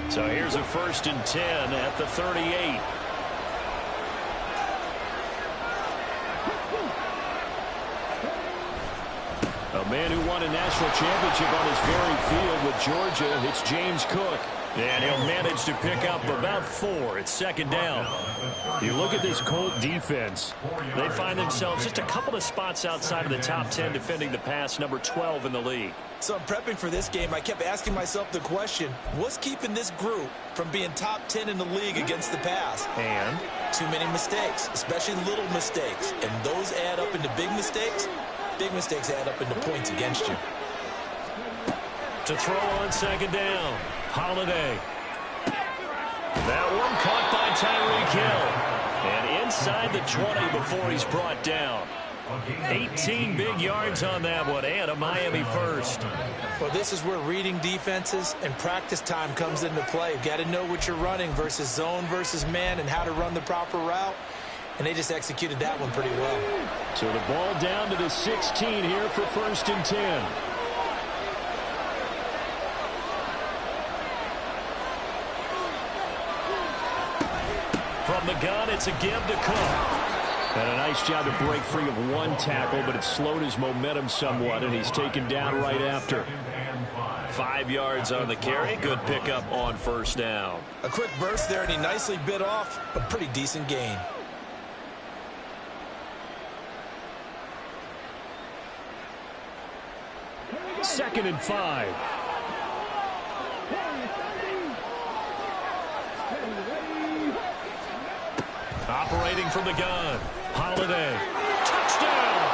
So here's a 1st and 10 at the 38. A man who won a national championship on his very field with Georgia, it's James Cook. And he'll manage to pick up about 4. It's 2nd down. You look at this Colt defense. They find themselves just a couple of spots outside of the top 10 defending the pass, number 12 in the league. So I'm prepping for this game. I kept asking myself the question, what's keeping this group from being top 10 in the league against the pass? And? Too many mistakes, especially little mistakes. And those add up into big mistakes. Big mistakes add up into points against you. To throw on 2nd down. Holiday. That one caught by Tyreek Hill. And inside the 20 before he's brought down. 18 big yards on that one, and a Miami first. Well, this is where reading defenses and practice time comes into play. You've got to know what you're running versus zone versus man and how to run the proper route. And they just executed that one pretty well. So the ball down to the 16 here for 1st and 10. From the gun, it's a give to Cook. And a nice job to break free of one tackle, but it slowed his momentum somewhat, and he's taken down right after. 5 yards on the carry. Good pickup on 1st down. A quick burst there, and he nicely bit off a pretty decent gain. Second and 5. Operating from the gun. Holiday. Touchdown!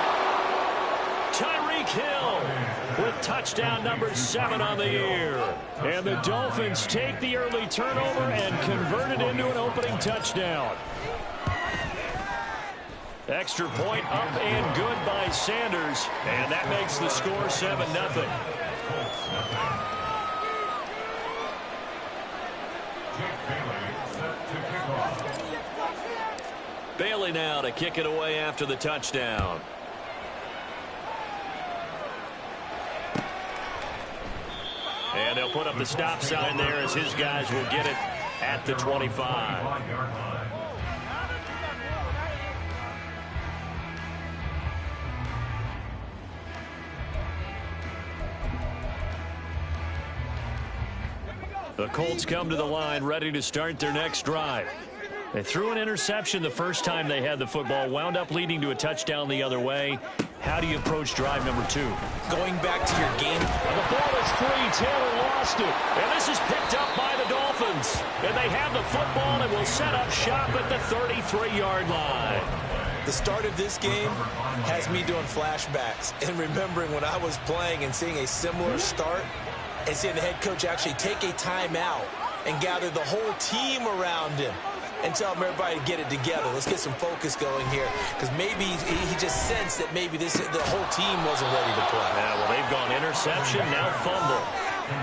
Tyreek Hill with touchdown number 7 on the year. And the Dolphins take the early turnover and convert it into an opening touchdown. Extra point up and good by Sanders. And that makes the score 7-0. Bailey now to kick it away after the touchdown. And they'll put up the stop sign there as his guys will get it at the 25. The Colts come to the line ready to start their next drive. They threw an interception the first time they had the football, wound up leading to a touchdown the other way. How do you approach drive number 2? Going back to your game. And the ball is free. Taylor lost it. And this is picked up by the Dolphins. And they have the football and will set up shop at the 33-yard line. The start of this game has me doing flashbacks and remembering when I was playing and seeing a similar start and seeing the head coach actually take a timeout and gather the whole team around him and tell everybody to get it together. Let's get some focus going here, because maybe he just sensed that maybe the whole team wasn't ready to play. Yeah, well, they've gone interception, now fumble.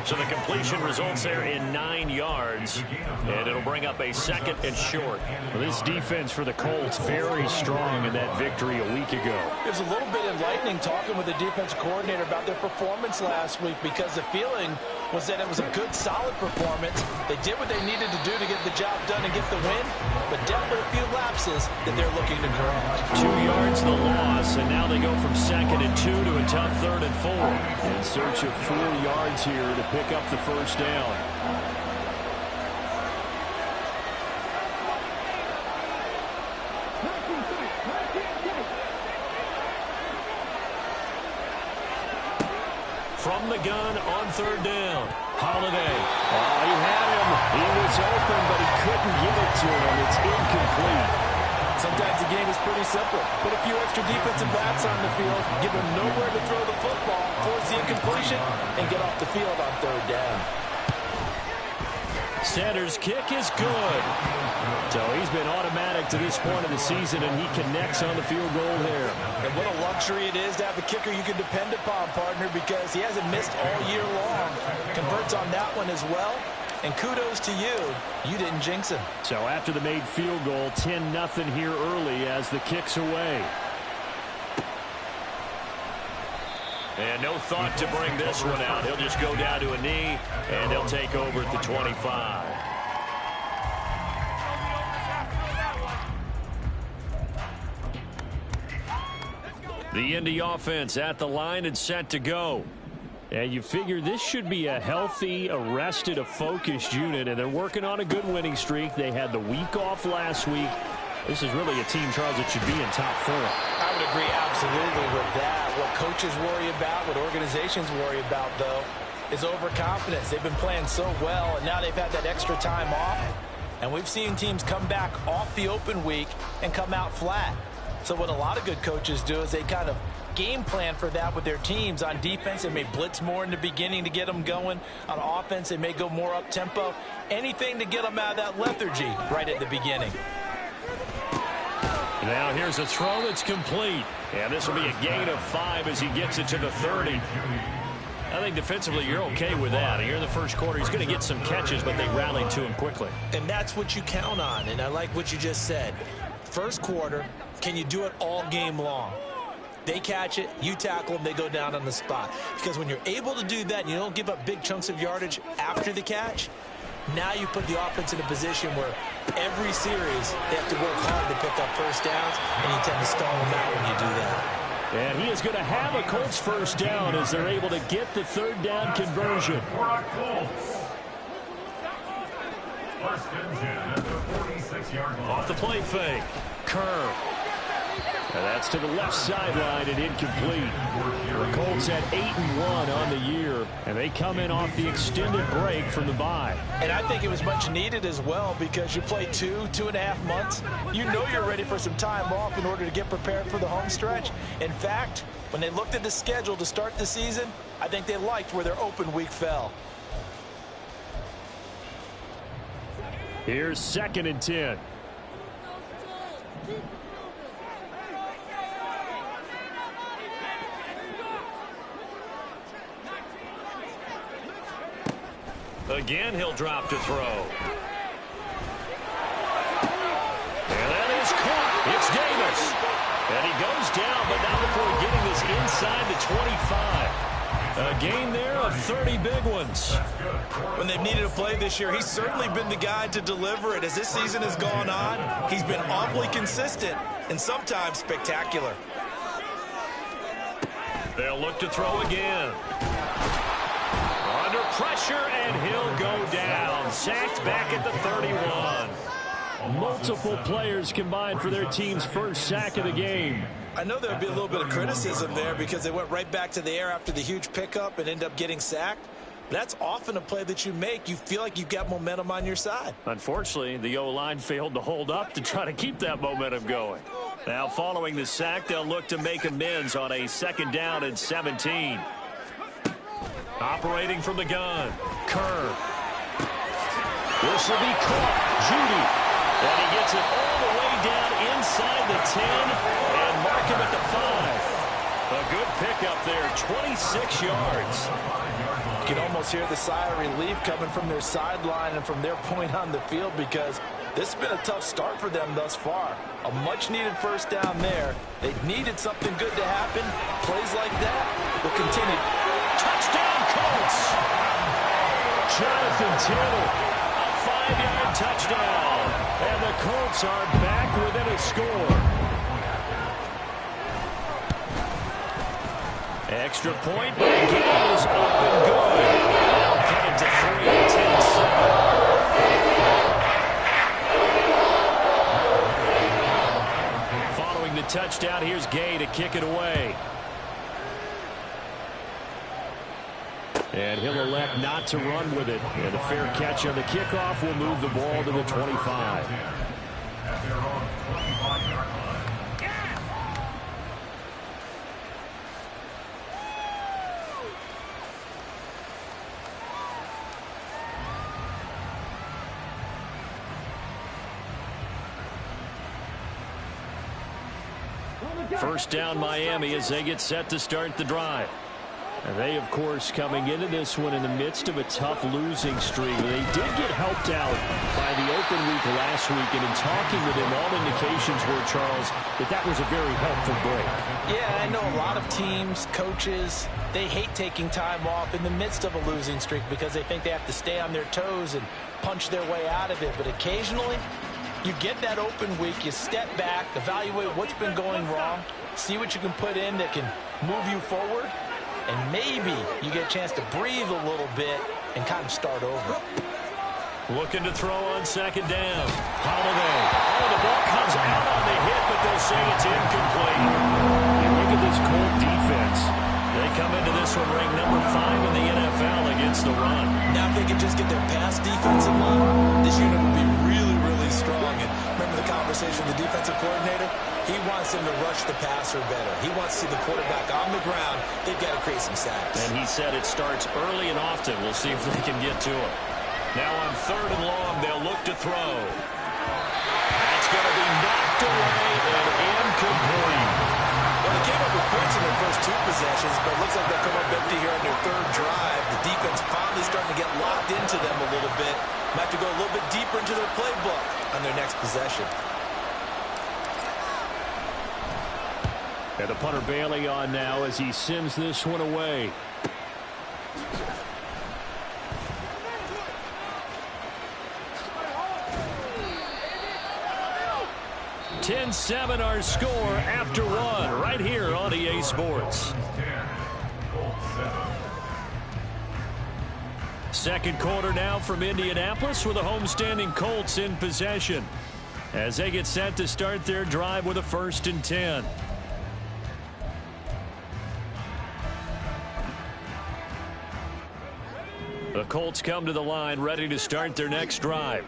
So the completion results there in 9 yards, and it'll bring up a 2nd and short. Well, this defense for the Colts very strong in that victory a week ago. It was a little bit enlightening talking with the defense coordinator about their performance last week, because the feeling was that it was a good, solid performance. They did what they needed to do to get the job done and get the win, but definitely a few lapses that they're looking to correct. 2 yards the loss, and now they go from 2nd and 2 to a tough 3rd and 4. In search of 4 yards here to pick up the 1st down. From the gun on 3rd down. Holiday. Oh, he had him. He was open, but he couldn't get it to him. It's incomplete. Sometimes the game is pretty simple. Put a few extra defensive backs on the field, give them nowhere to throw the football, force the incompletion, and get off the field on 3rd down. Sanders' kick is good. So he's been automatic to this point of the season, and he connects on the field goal there. And what a luxury it is to have a kicker you can depend upon, partner, because he hasn't missed all year long. Converts on that one as well. And kudos to you. You didn't jinx him. So after the made field goal, 10-0 here early as the kick's away. And no thought to bring this one out. He'll just go down to a knee, and they'll take over at the 25. The Indy offense at the line and set to go. And you figure this should be a healthy, a rested, a focused unit, and they're working on a good winning streak. They had the week off last week. This is really a team, Charles, that should be in top 4. I would agree absolutely with that. What coaches worry about, what organizations worry about, though, is overconfidence. They've been playing so well, and now they've had that extra time off. And we've seen teams come back off the open week and come out flat. So what a lot of good coaches do is they kind of game plan for that with their teams. On defense, they may blitz more in the beginning to get them going. On offense, they may go more up-tempo. Anything to get them out of that lethargy right at the beginning. Now here's a throw that's complete. And this will be a gain of 5 as he gets it to the 30. I think defensively you're okay with that. Here in the first quarter, he's going to get some catches, but they rallied to him quickly. And that's what you count on, and I like what you just said. First quarter, can you do it all game long? They catch it, you tackle them, they go down on the spot. Because when you're able to do that and you don't give up big chunks of yardage after the catch, now you put the offense in a position where every series they have to work hard to pick up first downs, and you tend to stall them out when you do that. And he is going to have a Colts first down as they're able to get the third down conversion. Off the play fake. Kerr. And that's to the left sideline and incomplete. The Colts had 8-1 on the year, and they come in off the extended break from the bye. And I think it was much needed as well because you play 2.5 months. You know you're ready for some time off in order to get prepared for the home stretch. In fact, when they looked at the schedule to start the season, I think they liked where their open week fell. Here's 2nd and 10. Again, he'll drop to throw. And that is caught. It's Davis. And he goes down, but not before getting this inside the 25. A gain there of 30 big ones. When they've needed a play this year, he's certainly been the guy to deliver it. As this season has gone on, he's been awfully consistent and sometimes spectacular. They'll look to throw again. Under pressure, and he'll go down. Sacked back at the 31. Multiple players combined for their team's first sack of the game. I know there would be a little bit of criticism there because they went right back to the air after the huge pickup and end up getting sacked. That's often a play that you make. You feel like you've got momentum on your side. Unfortunately, the O-line failed to hold up to try to keep that momentum going. Now, following the sack, they'll look to make amends on a 2nd down and 17. Operating from the gun, Kerr. This will be caught. Judy. And he gets it all the way down inside the 10 and mark him at the 5. A good pickup there, 26 yards. You can almost hear the sigh of relief coming from their sideline and from their point on the field because this has been a tough start for them thus far. A much-needed first down there. They needed something good to happen. Plays like that will continue. Touchdown, Colts! Jonathan Taylor, a 5-yard touchdown. And the Colts are back within a score. Extra point by Gale is up and good. Now cut it to 3-10-7. Following the touchdown, here's Gay to kick it away. And he'll elect not to run with it. And a fair catch on the kickoff will move the ball to the 25. First down Miami as they get set to start the drive. And they, of course, coming into this one in the midst of a tough losing streak. They did get helped out by the open week last week, and in talking with him, all indications were, Charles, that was a very helpful break. Yeah, I know a lot of teams, coaches, they hate taking time off in the midst of a losing streak because they think they have to stay on their toes and punch their way out of it. But occasionally, you get that open week, you step back, evaluate what's been going wrong, see what you can put in that can move you forward, and maybe you get a chance to breathe a little bit and kind of start over. Looking to throw on second down. Holiday. Oh, the ball comes out on the hit, but they'll say it's incomplete. You look at this Colt defense. They come into this one ranked number 5 in the NFL against the run. Now if they can just get their pass defense in line, this unit will be really, really strong. And remember the conversation with the defensive coordinator? He wants them to rush the passer better. He wants to see the quarterback on the ground. They've got to create some sacks. And he said it starts early and often. We'll see if they can get to it. Now on 3rd and long, they'll look to throw. That's going to be knocked away and incomplete. Well, they came up with points in their first 2 possessions, but it looks like they'll come up empty here on their 3rd drive. The defense finally starting to get locked into them a little bit. Might have to go a little bit deeper into their playbook on their next possession. And the punter Bailey on now as he sends this one away. 10-7 our score after 1 right here on EA Sports. Second quarter now from Indianapolis with the homestanding Colts in possession as they get set to start their drive with a 1st and 10. The Colts come to the line ready to start their next drive.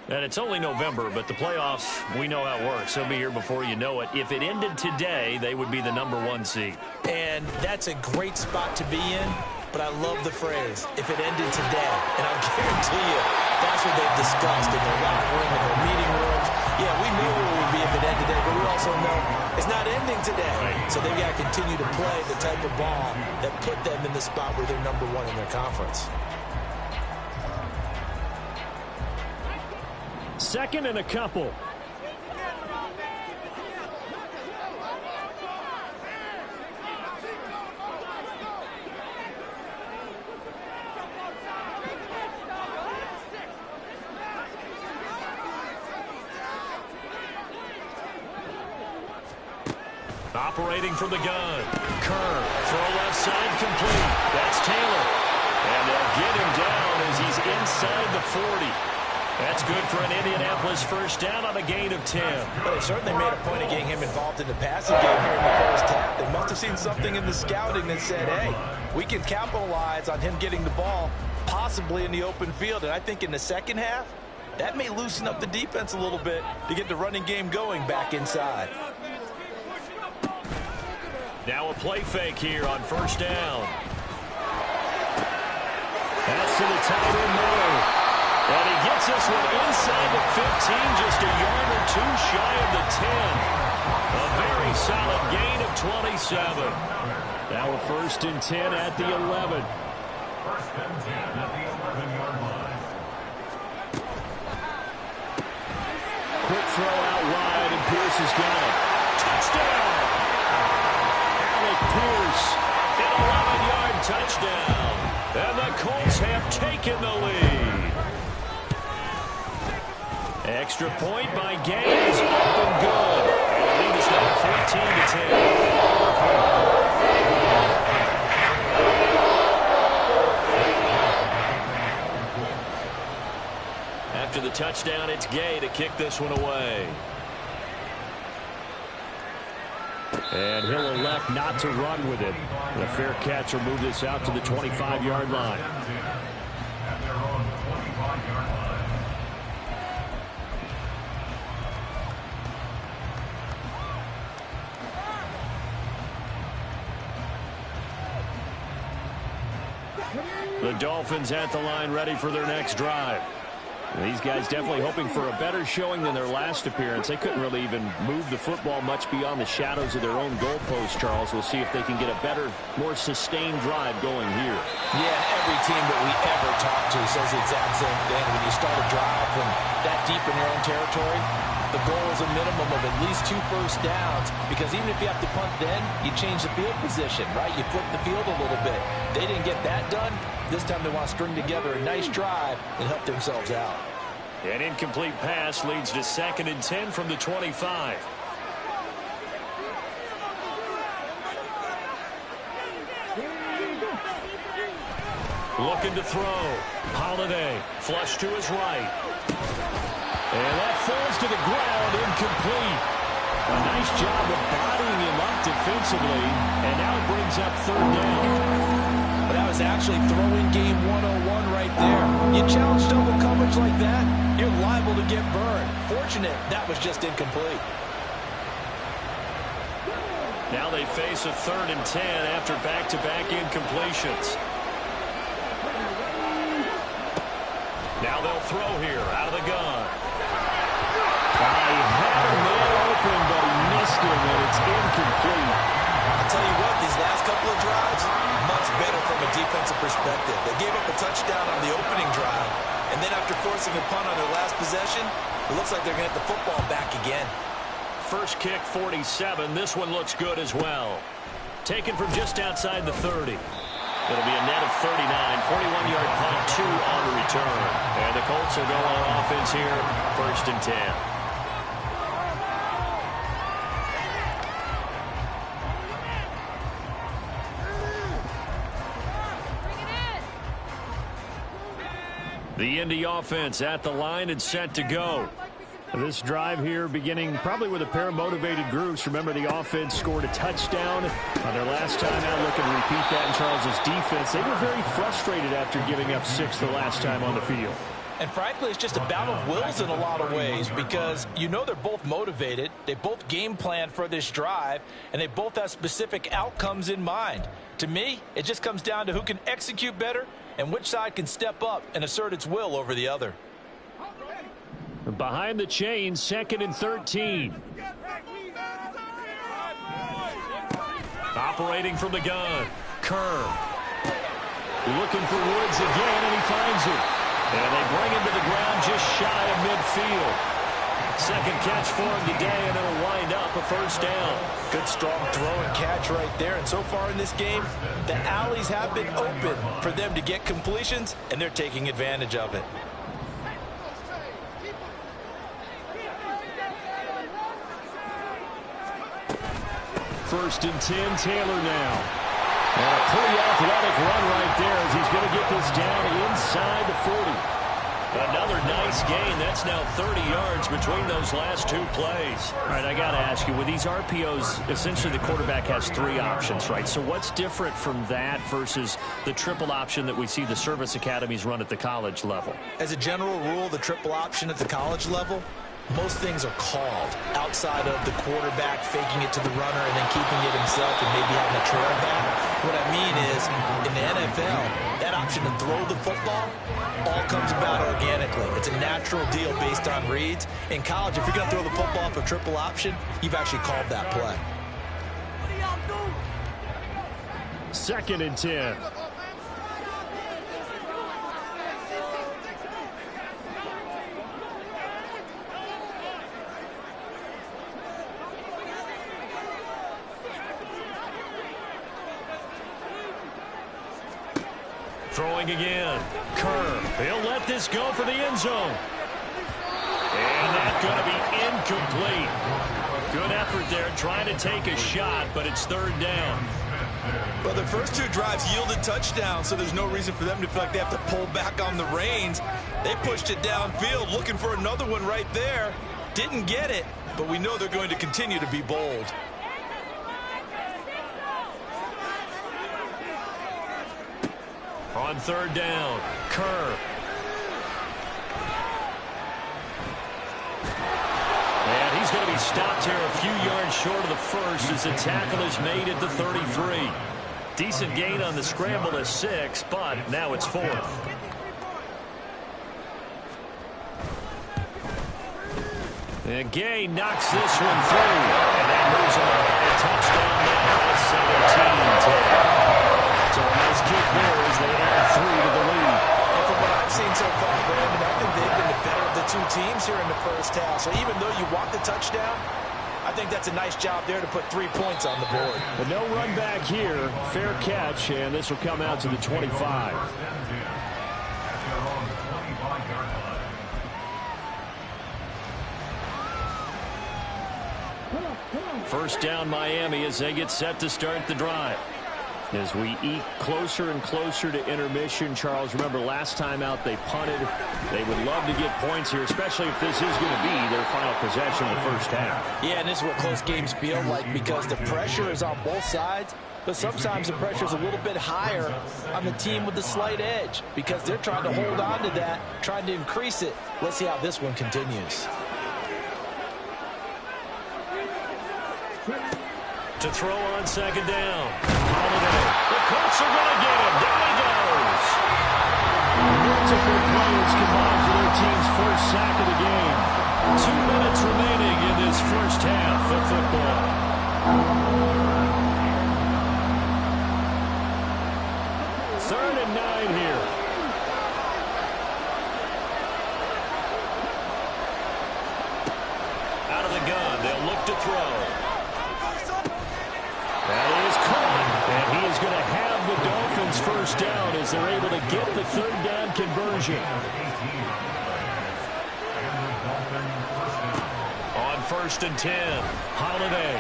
And it's only November, but the playoffs, we know how it works. They'll be here before you know it. If it ended today, they would be the number 1 seed. And that's a great spot to be in, but I love the phrase, if it ended today. And I'll guarantee you, that's what they've discussed in their locker room, in their meeting rooms. Yeah, we knew where it would be if it ended today, but we also know it's not ending today. Right. So they've got to continue to play the type of ball that put them in the spot where they're number 1 in their conference. 2nd and a couple. Operating from the gun. Kerr, throw left side complete. That's Taylor. And they'll get him down as he's inside the 40. That's good for an Indianapolis 1st down on a gain of 10. Well, they certainly made a point of getting him involved in the passing game here in the 1st half. They must have seen something in the scouting that said, hey, we can capitalize on him getting the ball possibly in the open field. And I think in the 2nd half, that may loosen up the defense a little bit to get the running game going back inside. Now a play fake here on 1st down. That's to the tight end Miller. And he gets this one inside the 15, just a yard or 2 shy of the 10. A very solid gain of 27. Now a 1st and 10 at the 11. 1st and 10 at the 11-yard line. Quick throw out wide, and Pierce has got it. Touchdown! Alec Pierce, an 11-yard touchdown. And the Colts have taken the lead. Extra point by Gaines, up and good. The lead is now 14-10. After the touchdown, it's Gay to kick this one away. And he'll elect not to run with it. And a fair catch will move this out to the 25-yard line. At their own 25-yard line. The Dolphins at the line ready for their next drive. These guys definitely hoping for a better showing than their last appearance. They couldn't really even move the football much beyond the shadows of their own goalpost, Charles. We'll see if they can get a better, more sustained drive going here. Yeah, every team that we ever talk to says the exact same thing. When you start a drive from that deep in your own territory, the goal is a minimum of at least 2 first downs, because even if you have to punt then, you change the field position, right? You flip the field a little bit. They didn't get that done. This time they want to string together a nice drive and help themselves out. An incomplete pass leads to 2nd and 10 from the 25. Looking to throw. Holiday, flush to his right. And that falls to the ground, incomplete. A nice job of bodying him up defensively, and now it brings up 3rd down. That was actually throwing game 101 right there. You challenge double coverage like that, you're liable to get burned. Fortunate that was just incomplete. Now they face a 3rd and 10 after back-to-back incompletions. Now they'll throw here out of the gun. He had a man open, but he missed him, and it's incomplete. I'll tell you what, these last couple of drives, much better from a defensive perspective. They gave up a touchdown on the opening drive, and then after forcing a punt on their last possession, it looks like they're going to get the football back again. First kick, 47. This one looks good as well. Taken from just outside the 30. It'll be a net of 39, 41-yard punt, 2 on the return. And the Colts will go on offense here, 1st and 10. The Indy offense at the line and set to go. This drive here beginning probably with a pair of motivated groups. Remember, the offense scored a touchdown on their last time out. Looking to repeat that in Charles's defense. They were very frustrated after giving up 6 the last time on the field. And frankly, it's just a battle of wills in a lot of ways, because you know they're both motivated. They both game plan for this drive, and they both have specific outcomes in mind. To me, it just comes down to who can execute better and which side can step up and assert its will over the other. Behind the chains, 2nd and 13. Operating from the gun. Kerr. Looking for Woods again, and he finds it. And they bring him to the ground just shy of midfield. 2nd catch for him today, and it'll wind up a 1st down. Good strong throw and catch right there. And so far in this game, the alleys have been open for them to get completions, and they're taking advantage of it. 1st and 10, Taylor now. And a pretty athletic run right there as he's going to get this down inside the 40. Another nice gain. That's now 30 yards between those last 2 plays. All right, I got to ask you, with these RPOs, essentially the quarterback has 3 options, right? So what's different from that versus the triple option that we see the service academies run at the college level? As a general rule, the triple option at the college level, most things are called outside of the quarterback faking it to the runner and then keeping it himself and maybe having a trail back. What I mean is, in the NFL, that option to throw the football all comes about organically. It's a natural deal based on reads. In college, if you're going to throw the football off a triple option, you've actually called that play. 2nd and 10. Throwing again. Kerr. He'll let this go for the end zone. And that's going to be incomplete. Good effort there trying to take a shot, but it's 3rd down. Well, the first 2 drives yielded touchdowns, so there's no reason for them to feel like they have to pull back on the reins. They pushed it downfield, looking for another one right there. Didn't get it, but we know they're going to continue to be bold. On 3rd down, Kerr. And he's going to be stopped here a few yards short of the 1st as the tackle is made at the 33. Decent gain on the scramble to 6, but now it's 4th. And Gay knocks this one through. And that moves him up by a touchdown now. That's 17-10. So a nice kick there as they add 3 to the lead. And from what I've seen so far, Brandon, I think they've been the better of the two teams here in the first half. So even though you want the touchdown, I think that's a nice job there to put 3 points on the board. But no run back here. Fair catch, and this will come out to the 25. First down Miami as they get set to start the drive. As we eke closer and closer to intermission, Charles, remember last time out they punted. They would love to get points here, especially if this is going to be their final possession of the first half. Yeah, and this is what close games feel like because the pressure is on both sides, but sometimes the pressure is a little bit higher on the team with the slight edge because they're trying to hold on to that, trying to increase it. Let's see how this one continues. To throw on second down. Holiday. The Colts are going to get him. Down he goes. Multiple players combined for their team's first sack of the game. 2 minutes remaining in this first half of football. Third and 9 here. Out of the gun. They'll look to throw. That is caught, and he is going to have the Dolphins first down as they're able to get the third down conversion. On first and 10, Holiday.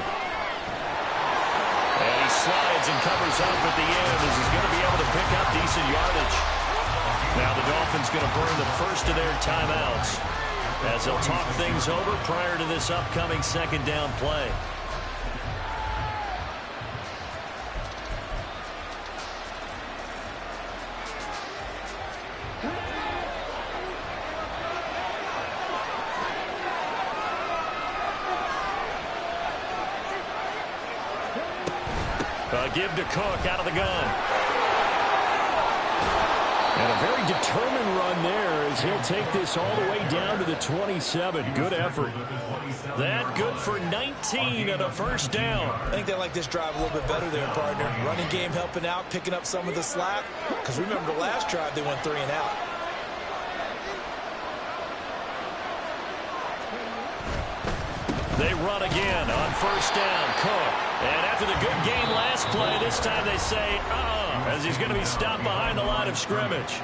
And he slides and covers up at the end as he's going to be able to pick up decent yardage. Now the Dolphins going to burn the first of their timeouts as they'll talk things over prior to this upcoming second down play. Give to Cook out of the gun. And a very determined run there as he'll take this all the way down to the 27. Good effort. That good for 19 and a first down. I think they like this drive a little bit better there, partner. Running game helping out, picking up some of the slack. Because remember the last drive, they went 3 and out. They run again on first down. Cook. And after the good game last play, this time they say, as he's going to be stopped behind the line of scrimmage.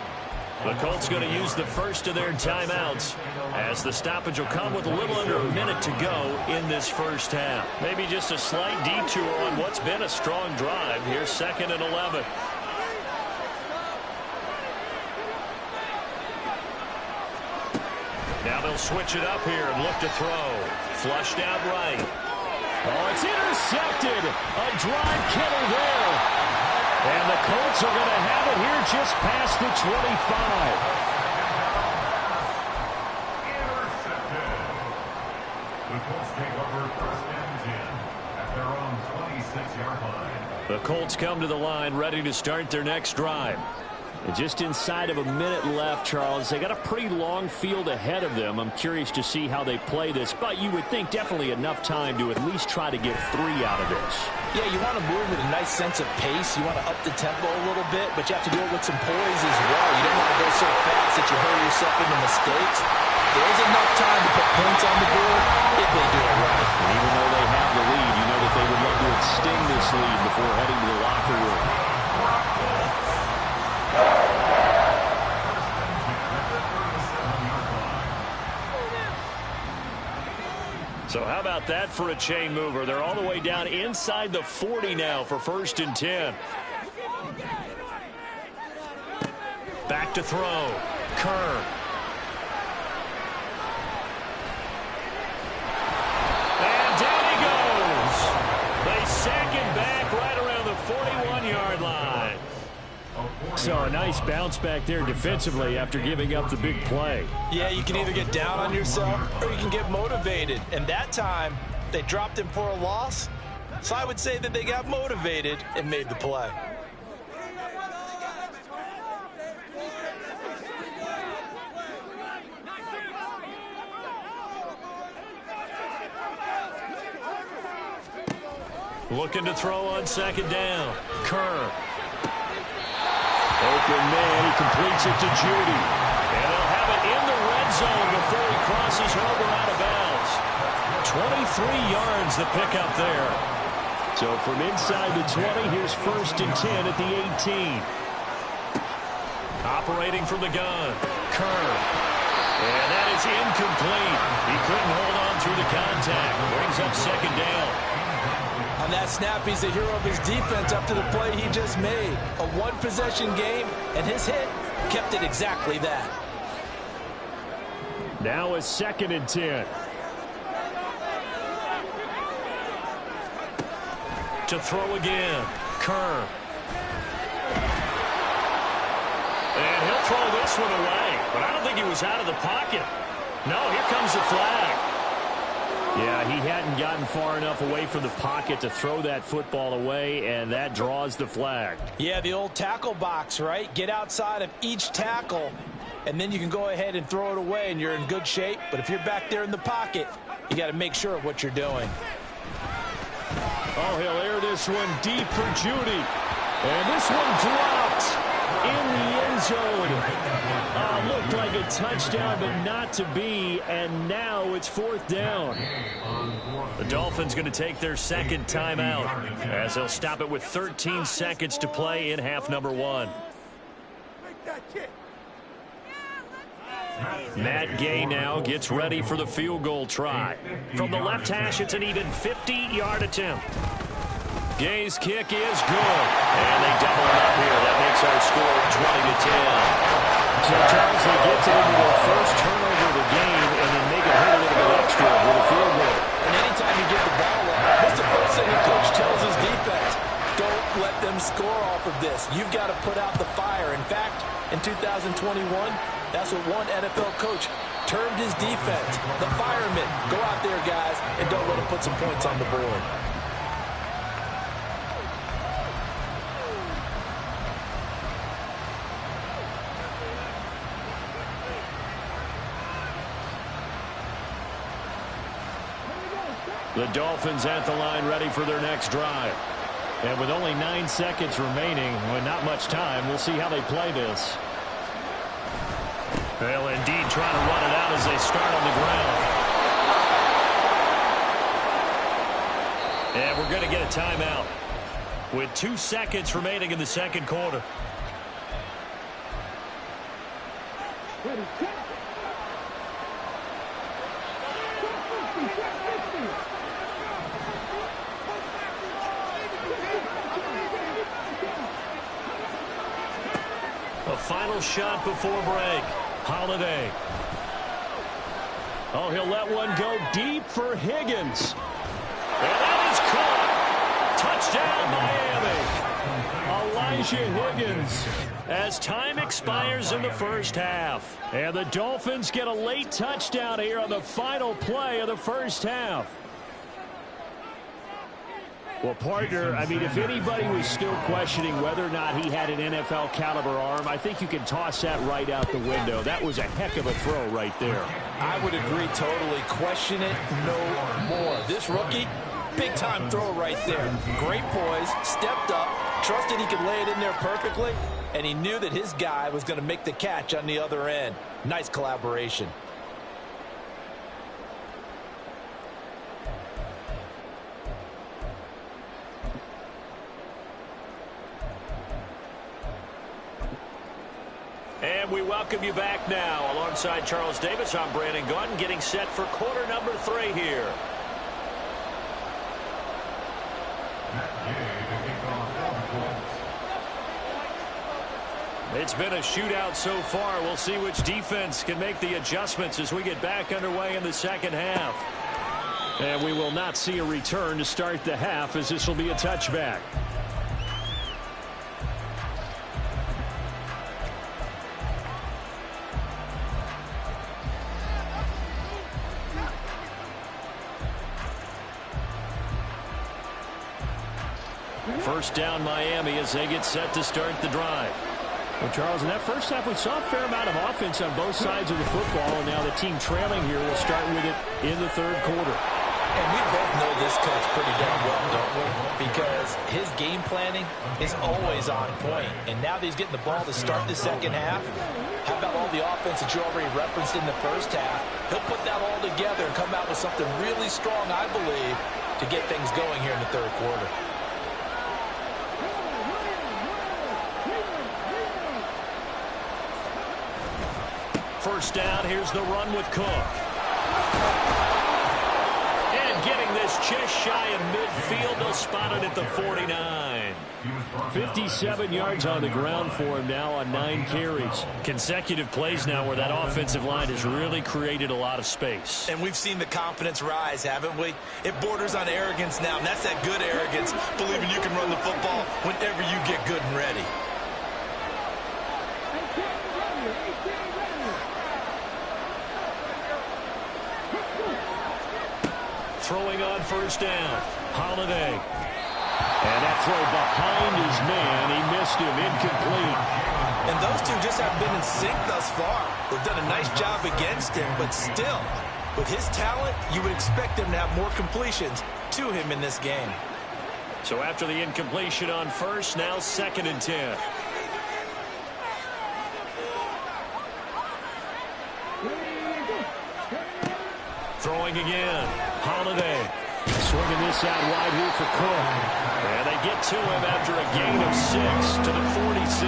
The Colts going to use the first of their timeouts as the stoppage will come with a little under a minute to go in this first half. Maybe just a slight detour on what's been a strong drive. Here's 2nd and 11. Now they'll switch it up here and look to throw. Flushed out right. Oh, it's intercepted. A drive killer there. And the Colts are going to have it here just past the 25. Intercepted. The Colts take over first and 10 at their own 26-yard line. The Colts come to the line ready to start their next drive. And just inside of a minute left, Charles. They got a pretty long field ahead of them. I'm curious to see how they play this, but you would think definitely enough time to at least try to get 3 out of this. Yeah, you want to move with a nice sense of pace. You want to up the tempo a little bit, but you have to do it with some poise as well. You don't want to go so fast that you hurry yourself into mistakes. There's enough time to put points on the board if they do it right. And even though they have the lead, you know that they would love to extend this lead before heading to the locker room. So how about that for a chain mover? They're all the way down inside the 40 now for first and 10. Back to throw. Kerr. And down he goes. They sack him back right around the 41-yard line. So a nice bounce back there defensively after giving up the big play. Yeah, you can either get down on yourself or you can get motivated. And that time, they dropped him for a loss. So I would say that they got motivated and made the play. Looking to throw on second down. Kerr. Open man. He completes it to Judy. And he'll have it in the red zone before he crosses over out of bounds. 23 yards the pickup there. So from inside the 20, here's 1st and 10 at the 18. Operating from the gun. Kerr. And that is incomplete. He couldn't hold on through the contact. Brings up second down. On that snap, he's the hero of his defense up to the play he just made. A one-possession game, and his hit kept it exactly that. Now a 2nd and 10. To throw again. Kerr. And he'll throw this one away. But I don't think he was out of the pocket. No, here comes the flag. Yeah, he hadn't gotten far enough away from the pocket to throw that football away, and that draws the flag. Yeah, the old tackle box, right? Get outside of each tackle, and then you can go ahead and throw it away, and you're in good shape. But if you're back there in the pocket, you got to make sure of what you're doing. Oh, he'll air this one deep for Judy. And this one dropped in the end zone. Looked like a touchdown, but not to be. And now it's 4th down. The Dolphins going to take their 2nd timeout as they'll stop it with 13 seconds to play in half number 1. Matt Gay now gets ready for the field goal try. From the left hash, it's an even 50-yard attempt. Gay's kick is good. And they double it up here. That makes our score 20-10. So Charles, they get to into their first turnover of the game and then make it hurt a little bit extra with a field goal. And anytime you get the ball up, what's the first thing the coach tells his defense? Don't let them score off of this. You've got to put out the fire. In fact, in 2021, that's what one NFL coach termed his defense. The firemen. Go out there, guys, and don't let them put some points on the board. The Dolphins at the line ready for their next drive. And with only 9 seconds remaining, with not much time, we'll see how they play this. They'll indeed try to run it out as they start on the ground. And we're going to get a timeout with 2 seconds remaining in the second quarter. A final shot before break. Holiday. Oh, he'll let one go deep for Higgins. And that is caught. Touchdown, Miami. Elijah Higgins. As time expires in the first half. And the Dolphins get a late touchdown here on the final play of the first half. Well, partner, I mean, if anybody was still questioning whether or not he had an NFL caliber arm, I think you can toss that right out the window. That was a heck of a throw right there. I would agree totally. Question it no more. This rookie, big-time throw right there. Great poise, stepped up, trusted he could lay it in there perfectly, and he knew that his guy was going to make the catch on the other end. Nice collaboration. And we welcome you back now. Alongside Charles Davis, I'm Brandon Gaudin, getting set for quarter number 3 here. It's been a shootout so far. We'll see which defense can make the adjustments as we get back underway in the second half. And we will not see a return to start the half, as this will be a touchback. First down, Miami, as they get set to start the drive. Well, Charles, in that first half, we saw a fair amount of offense on both sides of the football, and now the team trailing here will start with it in the third quarter. And we both know this coach pretty darn well, don't we? Because his game planning is always on point. And now that he's getting the ball to start the second half, how about all the offense that you already referenced in the first half? He'll put that all together and come out with something really strong, I believe, to get things going here in the third quarter. First down, here's the run with Cook. And getting this just shy of midfield, they'll spot it at the 49. 57 yards on the ground for him now on 9 carries. Consecutive plays now where that offensive line has really created a lot of space. And we've seen the confidence rise, haven't we? It borders on arrogance now, and that's that good arrogance, believing you can run the football whenever you get good and ready. Throwing on first down, Holiday. And that throw behind his man, he missed him, incomplete. And those two just haven't been in sync thus far. They've done a nice job against him, but still, with his talent, you would expect him to have more completions to him in this game. So after the incompletion on first, now 2nd and 10. Throwing again, Holiday. Swinging this out wide here for Cook. And they get to him after a gain of 6 to the 46.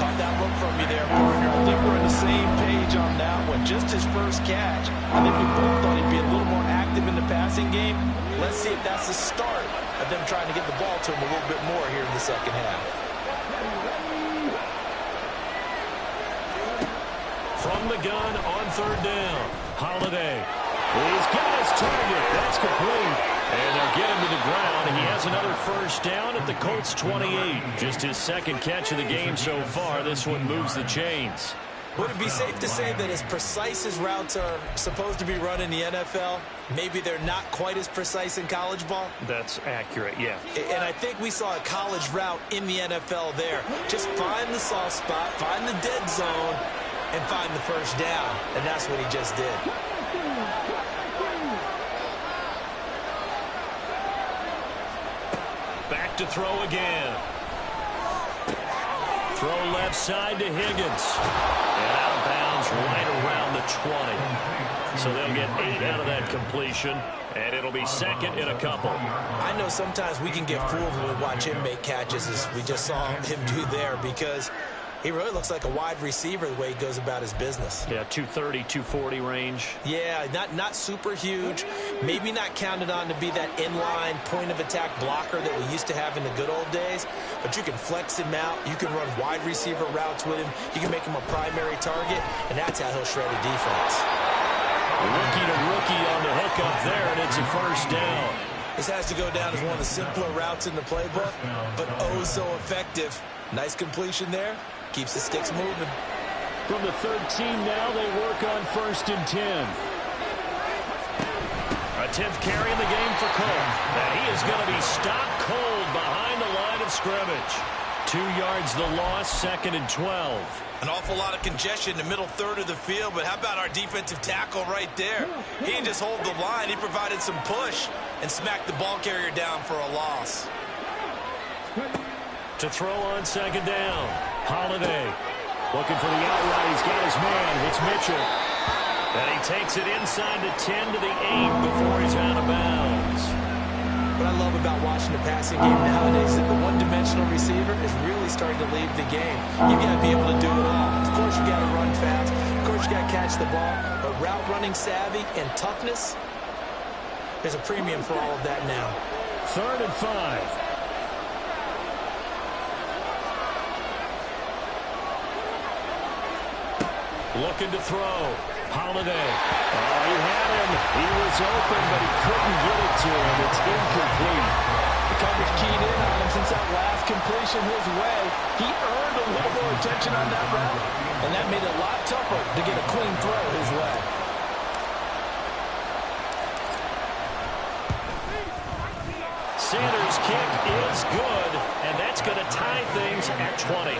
Caught that look from you there, partner. I think we're on the same page on that one. Just his first catch. I think we both thought he'd be a little more active in the passing game. Let's see if that's the start of them trying to get the ball to him a little bit more here in the second half. From the gun on 3rd down, Holiday. He's got his target. That's complete. And they'll get him to the ground, and he has another first down at the Colts 28. Just his 2nd catch of the game so far. This one moves the chains. Would it be safe to say that as precise as routes are supposed to be run in the NFL, maybe they're not quite as precise in college ball? That's accurate, yeah. And I think we saw a college route in the NFL there. Just find the soft spot, find the dead zone, and find the first down. And that's what he just did. Back to throw again. Throw left side to Higgins. And out of bounds right around the 20. So they'll get 8 out of that completion. And it'll be 2nd and a couple. I know sometimes we can get fooled when we watch him make catches, as we just saw him do there, because he really looks like a wide receiver the way he goes about his business. Yeah, 230, 240 range. Yeah, not super huge. Maybe not counted on to be that inline point-of-attack blocker that we used to have in the good old days. But you can flex him out. You can run wide receiver routes with him. You can make him a primary target, and that's how he'll shred a defense. Rookie to rookie on the hook up there, and it's a first down. This has to go down as one of the simpler routes in the playbook, but oh so effective. Nice completion there. Keeps the sticks moving. From the 13 now, they work on 1st and 10. A 10th carry in the game for Cook. And he is going to be stopped cold behind the line of scrimmage. 2 yards the loss, 2nd and 12. An awful lot of congestion in the middle third of the field, but how about our defensive tackle right there? He didn't just hold the line, he provided some push and smacked the ball carrier down for a loss. To throw on 2nd down, Holiday looking for the outright. He's got his man. It's Mitchell. And he takes it inside the 10 to the 8 before he's out of bounds. What I love about watching the passing game nowadays is that the one-dimensional receiver is really starting to leave the game. You've got to be able to do it all. Of course, you got to run fast. Of course, you got to catch the ball. But route running savvy and toughness, there's a premium for all of that now. 3rd and 5. Looking to throw. Holiday. Oh, he had him. He was open, but he couldn't get it to him. It's incomplete. The coverage keyed in on him since that last completion his way. He earned a little more attention on that route, and that made it a lot tougher to get a clean throw his way. Sanders' kick is good, and that's going to tie things at 20.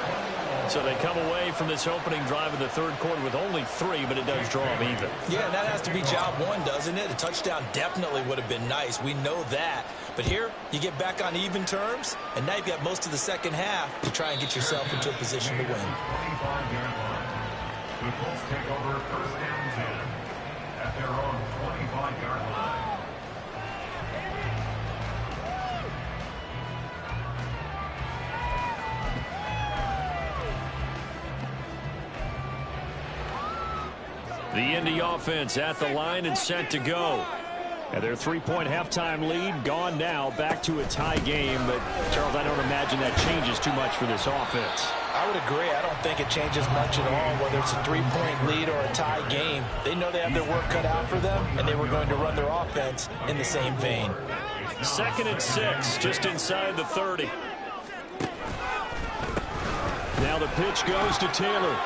So they come away from this opening drive in the third quarter with only 3, but it does draw them even. Yeah, and that has to be job one, doesn't it? A touchdown definitely would have been nice. We know that. But here, you get back on even terms, and now you've got most of the second half to try and get yourself into a position to win. 25-yard line. The Colts take over first and 10 at their own 25-yard line. The Indy offense at the line and set to go. And their 3-point halftime lead gone now, back to a tie game. But, Charles, I don't imagine that changes too much for this offense. I would agree. I don't think it changes much at all, whether it's a 3-point lead or a tie game. They know they have their work cut out for them, and they were going to run their offense in the same vein. 2nd and 6, just inside the 30. Now the pitch goes to Taylor.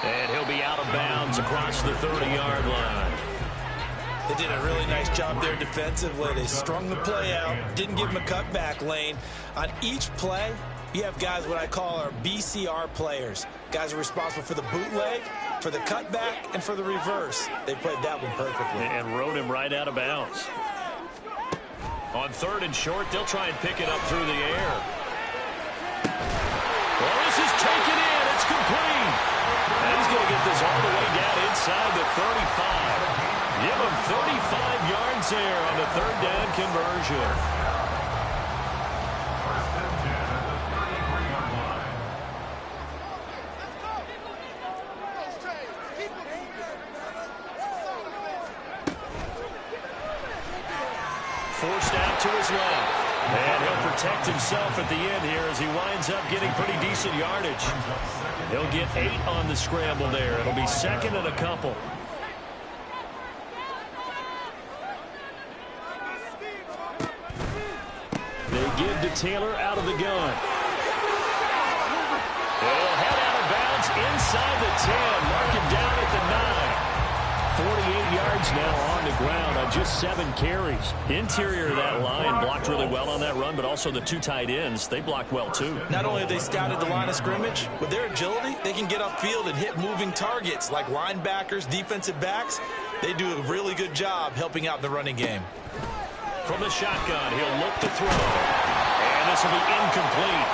And he'll be out of bounds across the 30-yard line. They did a really nice job there defensively. They strung the play out, didn't give him a cutback lane. On each play, you have guys what I call our BCR players. Guys are responsible for the bootleg, for the cutback, and for the reverse. They played that one perfectly. And rode him right out of bounds. On 3rd and short, they'll try and pick it up through the air. Well, this is taken in. It's complete. And he's going to get this all the way down inside the 35. Give him 35 yards there on the 3rd down conversion. First and 10 at the 33-yard line. Forced out to his left. And he'll protect himself at the end here as he winds up getting pretty decent yardage. He'll get 8 on the scramble there. It'll be 2nd and a couple. They give to Taylor out of the gun. They'll head out of bounds inside the 10. Mark him down at the 9. 48 yards now on the ground on just 7 carries. Interior of that line blocked really well on that run, but also the 2 tight ends, they blocked well too. Not only have they scouted the line of scrimmage, with their agility, they can get upfield and hit moving targets like linebackers, defensive backs. They do a really good job helping out the running game. From the shotgun, he'll look to throw. And this will be incomplete.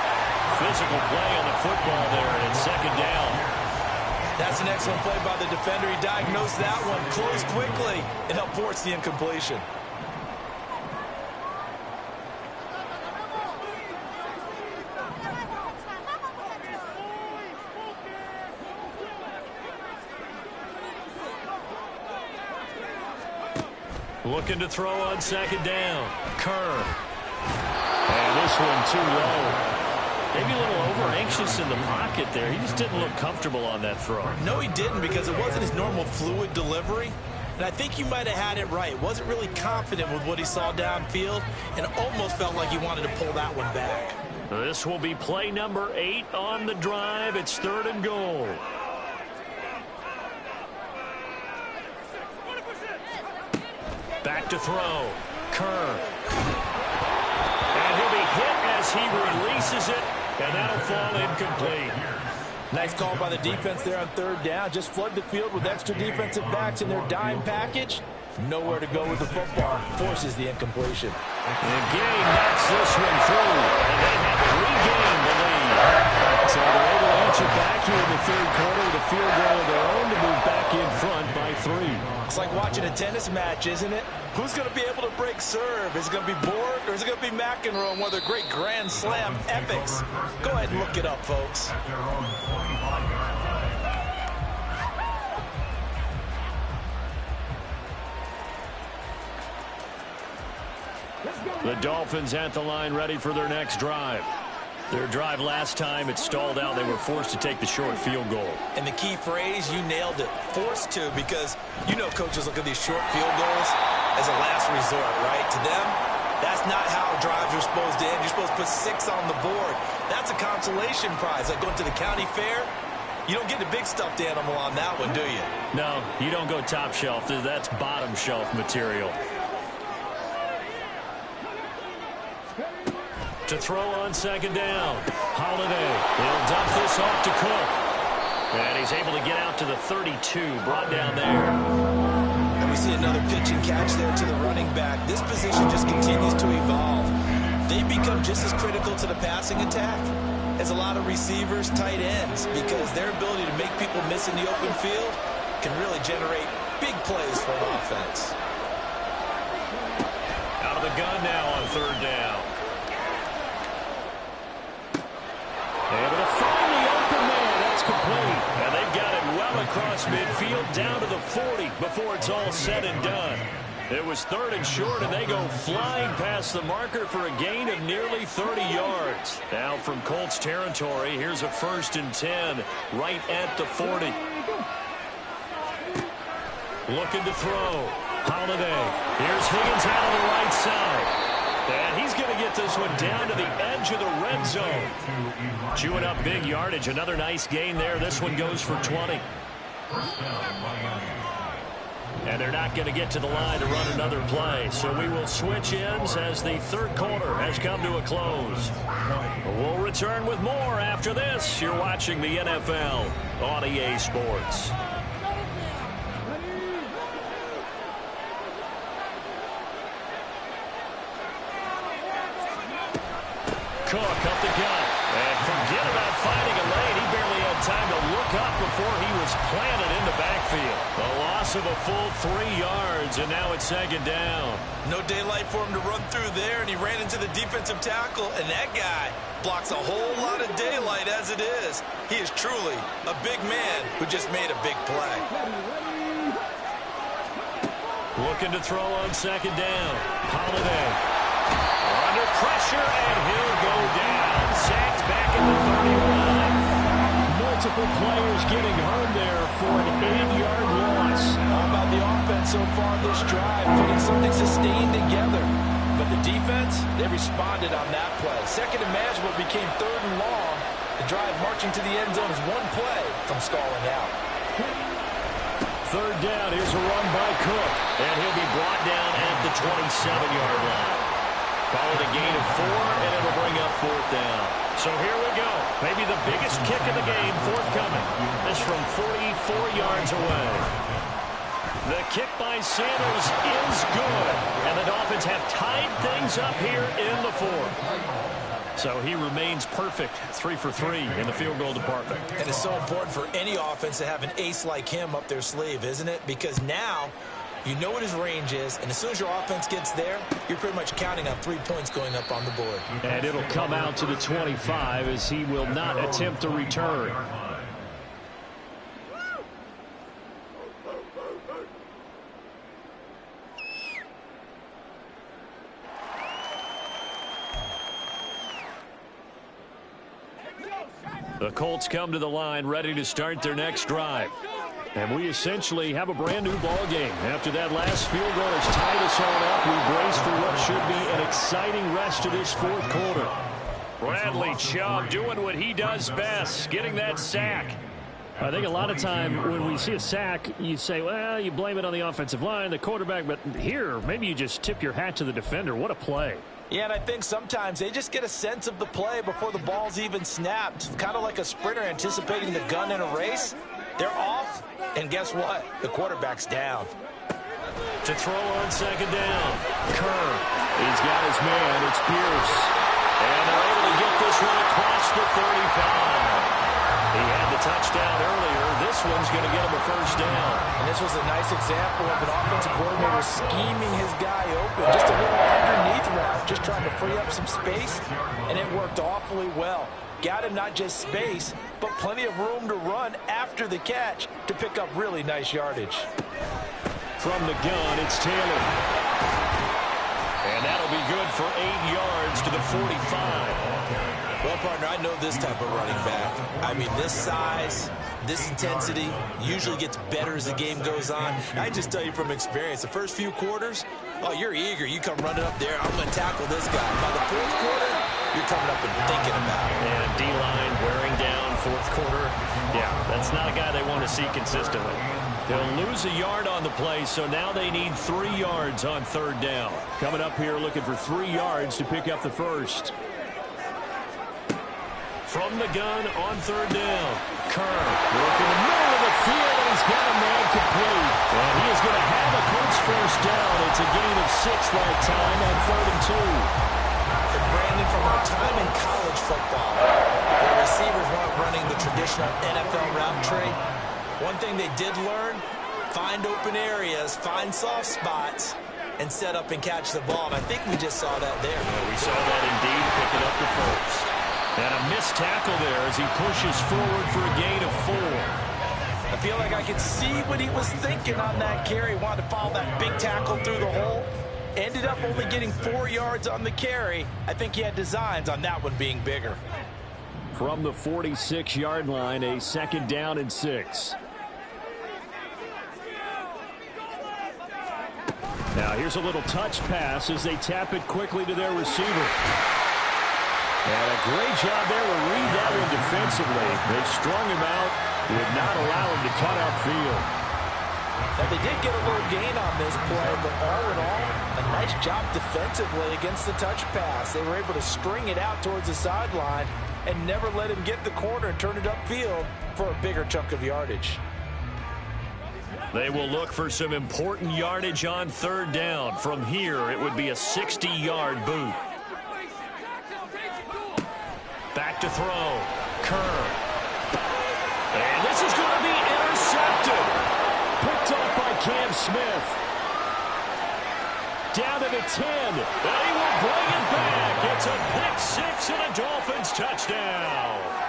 Physical play on the football there, and it's 2nd down. That's an excellent play by the defender. He diagnosed that one, closed quickly, and helped force the incompletion. Looking to throw on 2nd down. Kerr. And this one too low. Maybe a little over-anxious in the pocket there. He just didn't look comfortable on that throw. No, he didn't, because it wasn't his normal fluid delivery. And I think you might have had it right. Wasn't really confident with what he saw downfield and almost felt like he wanted to pull that one back. This will be play number 8 on the drive. It's 3rd and goal. Back to throw. Kerr. And he'll be hit as he releases it, and that'll fall incomplete. Nice call by the defense there on 3rd down. Just flood the field with extra defensive backs in their dime package. Nowhere to go with the football. Forces the incompletion. And Gay knocks this one through, and they have regained the lead. So they're able to answer back here in the 3rd quarter with a field goal of their own to move back in front by 3. It's like watching a tennis match, isn't it? Who's going to be able to break serve? Is it going to be Borg or is it going to be McEnroe in one of their great Grand Slam epics? Go ahead and look it up, folks. At their own 25-yard line. The Dolphins at the line ready for their next drive. Their drive last time, it stalled out. They were forced to take the short field goal. And the key phrase, you nailed it, forced to, because you know coaches look at these short field goals as a last resort, right? To them, that's not how drives are supposed to end. You're supposed to put 6 on the board. That's a consolation prize, like going to the county fair. You don't get the big stuffed animal on that one, do you? No, you don't go top shelf. That's bottom shelf material. To throw on 2nd down. Holiday. He'll dump this off to Cook. And he's able to get out to the 32, brought down there. And we see another pitch and catch there to the running back. This position just continues to evolve. They become just as critical to the passing attack as a lot of receivers, tight ends, because their ability to make people miss in the open field can really generate big plays for an offense. Out of the gun now on third down. Able to find the open man. That's complete. And they've got it well across midfield down to the 40 before it's all said and done. It was third and short, and they go flying past the marker for a gain of nearly 30 yards. Now from Colts territory, here's a 1st and 10 right at the 40. Looking to throw. Holiday. Here's Higgins out on the right side. And he's going to get this one down to the edge of the red zone. Chewing up big yardage. Another nice gain there. This one goes for 20. And they're not going to get to the line to run another play. So we will switch ends as the third quarter has come to a close. We'll return with more after this. You're watching the NFL on EA Sports. Cook up the gut. And forget about finding a lane. He barely had time to look up before he was planted in the backfield. A loss of a full 3 yards, and now it's 2nd down. No daylight for him to run through there, and he ran into the defensive tackle, and that guy blocks a whole lot of daylight as it is. He is truly a big man who just made a big play. Looking to throw on 2nd down. Holiday. Under pressure, and he'll go down. Sacked back at the 39. Multiple players getting home there for an 8-yard loss. How about the offense so far this drive, putting something sustained together. But the defense, they responded on that play. Second and manageable became 3rd and long. The drive marching to the end zone is one play from stalling out. 3rd down, here's a run by Cook. And he'll be brought down at the 27-yard line. Call it a gain of 4, and it'll bring up 4th down. So here we go. Maybe the biggest kick of the game forthcoming. This from 44 yards away. The kick by Sanders is good. And the Dolphins have tied things up here in the 4th. So he remains perfect, 3 for 3 in the field goal department. And it's so important for any offense to have an ace like him up their sleeve, isn't it? Because now you know what his range is, and as soon as your offense gets there, you're pretty much counting on 3 points going up on the board. And it'll come out to the 25 as he will not attempt a return. The Colts come to the line ready to start their next drive. And we essentially have a brand new ball game. After that last field goal has tied us all up, we brace for what should be an exciting rest of this 4th quarter. Bradley Chubb doing what he does best, getting that sack. I think a lot of time when we see a sack, you say, well, you blame it on the offensive line, the quarterback, but here, maybe you just tip your hat to the defender. What a play. Yeah, and I think sometimes they just get a sense of the play before the ball's even snapped. Kind of like a sprinter anticipating the gun in a race. They're off, and guess what? The quarterback's down. To throw on 2nd down. Kerr. He's got his man. It's Pierce. And they're able to get this one across the 35. He had the touchdown earlier. This one's going to get him a 1st down. And this was a nice example of an offensive coordinator scheming his guy open. Just a little underneath route, just trying to free up some space, and it worked awfully well. Got him not just space, but plenty of room to run after the catch to pick up really nice yardage. From the gun, it's Taylor. And that'll be good for 8 yards to the 45. Well, partner, I know this type of running back. I mean, this size, this intensity usually gets better as the game goes on. I just tell you from experience, the first few quarters, oh, you're eager. You come running up there, I'm going to tackle this guy. By the 4th quarter, you're coming up and thinking about it. And D-line wearing down 4th quarter. Yeah, that's not a guy they want to see consistently. They'll lose a yard on the play, so now they need 3 yards on 3rd down. Coming up here looking for 3 yards to pick up the 1st. From the gun on third down. Kerr working the middle of the field, and he's got a man complete. And he is going to have a Colts first down. It's a gain of 6 that time on 3rd and 2. And Brandon, from our time in college football, where receivers weren't running the traditional NFL route tree, one thing they did learn, find open areas, find soft spots, and set up and catch the ball. And I think we just saw that there. Yeah, we saw that indeed, picking up the first. And a missed tackle there as he pushes forward for a gain of 4. I feel like I could see what he was thinking on that carry. Wanted to follow that big tackle through the hole. Ended up only getting 4 yards on the carry. I think he had designs on that one being bigger. From the 46-yard line, a 2nd down and 6. Now here's a little touch pass as they tap it quickly to their receiver. And a great job there to read that one defensively. They strung him out, would not allow him to cut outfield. Now they did get a little gain on this play, but all in all, a nice job defensively against the touch pass. They were able to string it out towards the sideline and never let him get the corner and turn it upfield for a bigger chunk of yardage. They will look for some important yardage on 3rd down. From here, it would be a 60-yard boot. Back to throw. Kerr. And this is going to be intercepted. Picked off by Cam Smith. Down to the 10. And he will bring it back. It's a pick 6 and a Dolphins touchdown.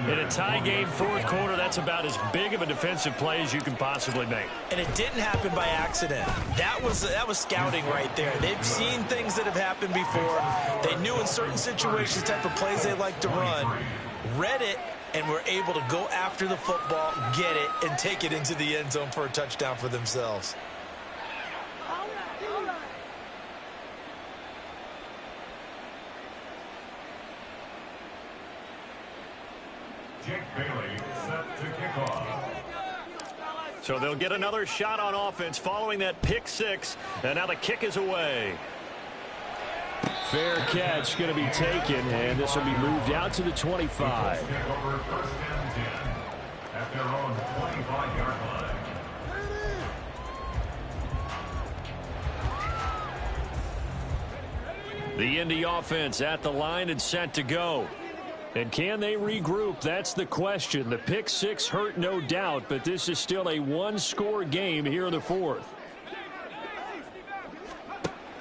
In a tie game, 4th quarter, that's about as big of a defensive play as you can possibly make. And it didn't happen by accident. That was scouting right there. They've seen things that have happened before. They knew in certain situations the type of plays they like to run, read it, and were able to go after the football, get it, and take it into the end zone for a touchdown for themselves. Jake Bailey set to kick off. So they'll get another shot on offense following that pick 6, and now the kick is away. Fair catch going to be taken, and this will be moved out to the 25. Take over 1st and 10 at their own 25-yard line. The Indy offense at the line and set to go. And can they regroup? That's the question. The pick 6 hurt, no doubt, but this is still a 1-score game here in the 4th.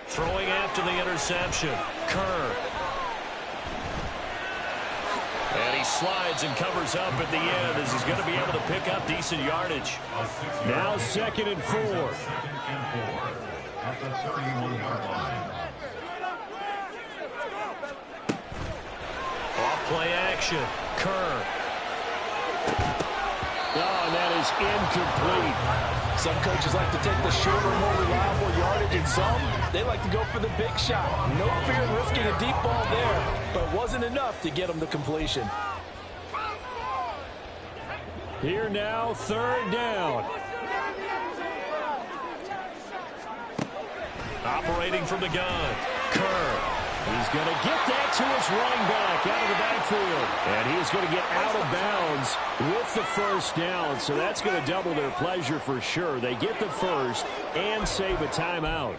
Throwing after the interception. Kerr. And he slides and covers up at the end as he's going to be able to pick up decent yardage. Now 2nd and 4. 2nd and 4 at the 31-yard line. Off-play action. Kerr. Oh, and that is incomplete. Some coaches like to take the shorter, more reliable yardage, and some, they like to go for the big shot. No fear in risking a deep ball there, but it wasn't enough to get them the completion. Here now, 3rd down. Operating from the gun. Kerr. He's going to get that to his running back out of the backfield. And he's going to get out of bounds with the first down. So that's going to double their pleasure for sure. They get the first and save a timeout.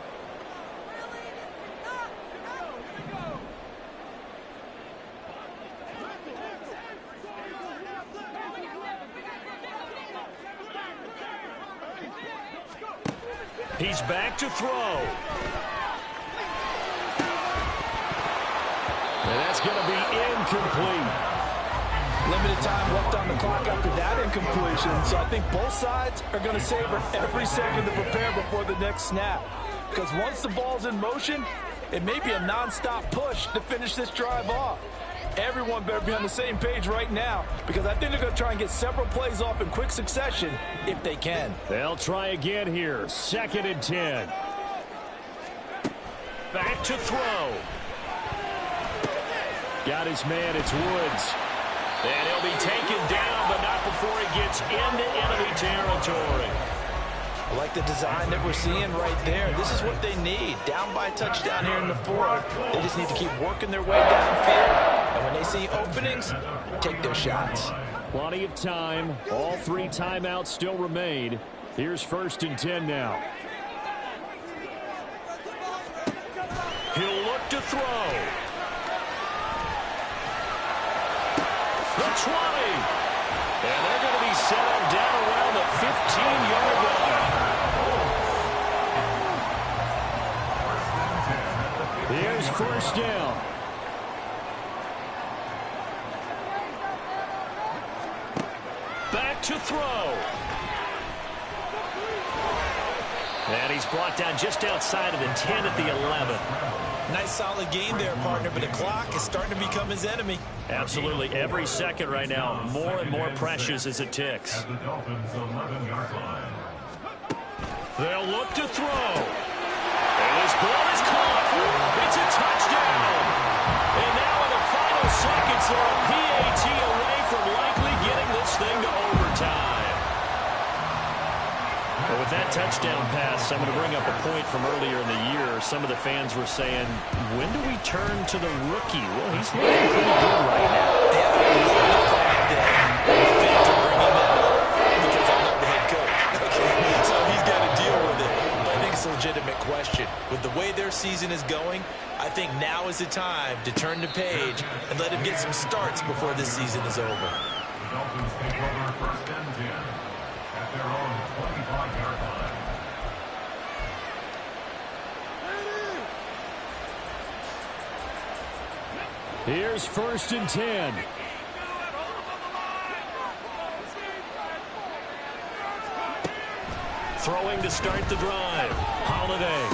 He's back to throw. And that's going to be incomplete. Limited time left on the clock after that incompletion, so I think both sides are going to savor every second to prepare before the next snap. Because once the ball's in motion, it may be a nonstop push to finish this drive off. Everyone better be on the same page right now, because I think they're going to try and get several plays off in quick succession if they can. They'll try again here. 2nd and 10. Back to throw. Got his man, it's Woods. And he'll be taken down, but not before he gets into enemy territory. I like the design that we're seeing right there. This is what they need. Down by a touchdown here in the 4th. They just need to keep working their way downfield When they see openings, take their shots. Plenty of time. All 3 timeouts still remain. Here's 1st and 10 now. He'll look to throw. The 20. And they're going to be set up down around the 15-yard line. Here's 1st down. Back to throw. And he's brought down just outside of the 10 at the 11. Nice solid game there, partner, but the clock is starting to become his enemy. Absolutely. Every second right now, more and more precious as it ticks. At the Dolphins' 11-yard line. They'll look to throw. And this ball is caught. It's a touchdown. And now in the final seconds, they're a PAT away from likely getting this thing to overtime. Well, with that touchdown pass, I'm going to bring up a point from earlier in the year. Some of the fans were saying, when do we turn to the rookie? Well, he's looking pretty good right now. Yeah, I love the fact that the fans are bringing that up because I'm not the head coach. Okay, so he's got to deal with it. But I think it's a legitimate question. With the way their season is going, I think now is the time to turn the page and let him get some starts before this season is over. The Dolphins take over 1st and 10 at their own 25-yard line. Here's 1st and 10. Throwing to start the drive. Holiday.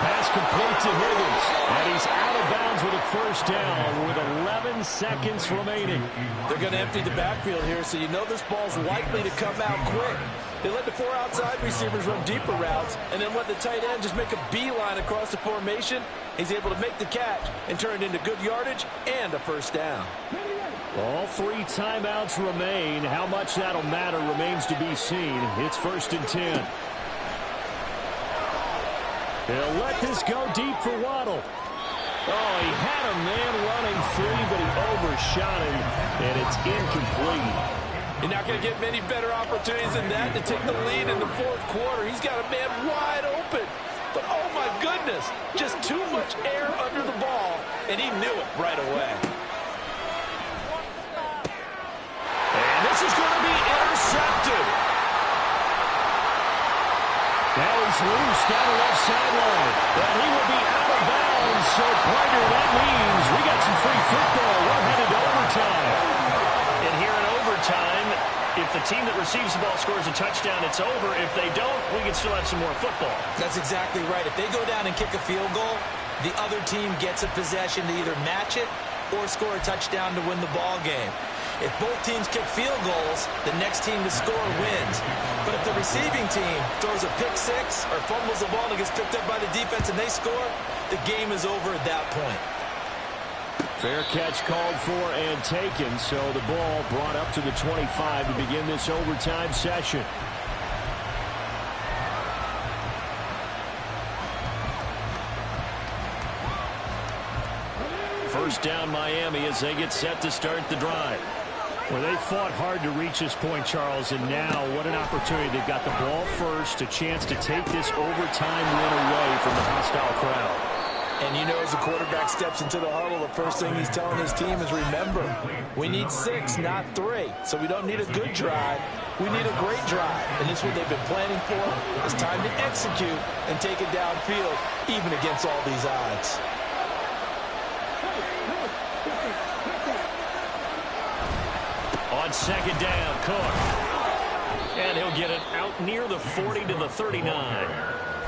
Pass complete to Higgins. And he's out of bounds with a 1st down with 11 seconds remaining. They're going to empty the backfield here, so you know this ball's likely to come out quick. They let the 4 outside receivers run deeper routes and then let the tight end just make a beeline across the formation. He's able to make the catch and turn it into good yardage and a 1st down. All 3 timeouts remain. How much that'll matter remains to be seen. It's 1st and 10. He'll let this go deep for Waddle. Oh, he had a man running free, but he overshot him, and it's incomplete. You're not going to get many better opportunities than that to take the lead in the 4th quarter. He's got a man wide open. But, oh, my goodness, just too much air under the ball, and he knew it right away. And this is going to be intercepted. Now he's loose down the left sideline. And he will be out of bounds. So, partner, that means we got some free football. We're headed to overtime. And here in overtime, if the team that receives the ball scores a touchdown, it's over. If they don't, we can still have some more football. That's exactly right. If they go down and kick a field goal, the other team gets a possession to either match it or score a touchdown to win the ball game. If both teams kick field goals, the next team to score wins. But if the receiving team throws a pick six or fumbles the ball and gets picked up by the defense and they score, the game is over at that point. Fair catch called for and taken, so the ball brought up to the 25 to begin this overtime session. First down Miami as they get set to start the drive. Well, they fought hard to reach this point, Charles, and now what an opportunity. They've got the ball first, a chance to take this overtime win away from the hostile crowd. And you know, as the quarterback steps into the huddle, the first thing he's telling his team is, remember, we need 6, not 3. So we don't need a good drive. We need a great drive. And this is what they've been planning for. It's time to execute and take it downfield, even against all these odds. On second down, Cook. And he'll get it out near the 40 to the 39.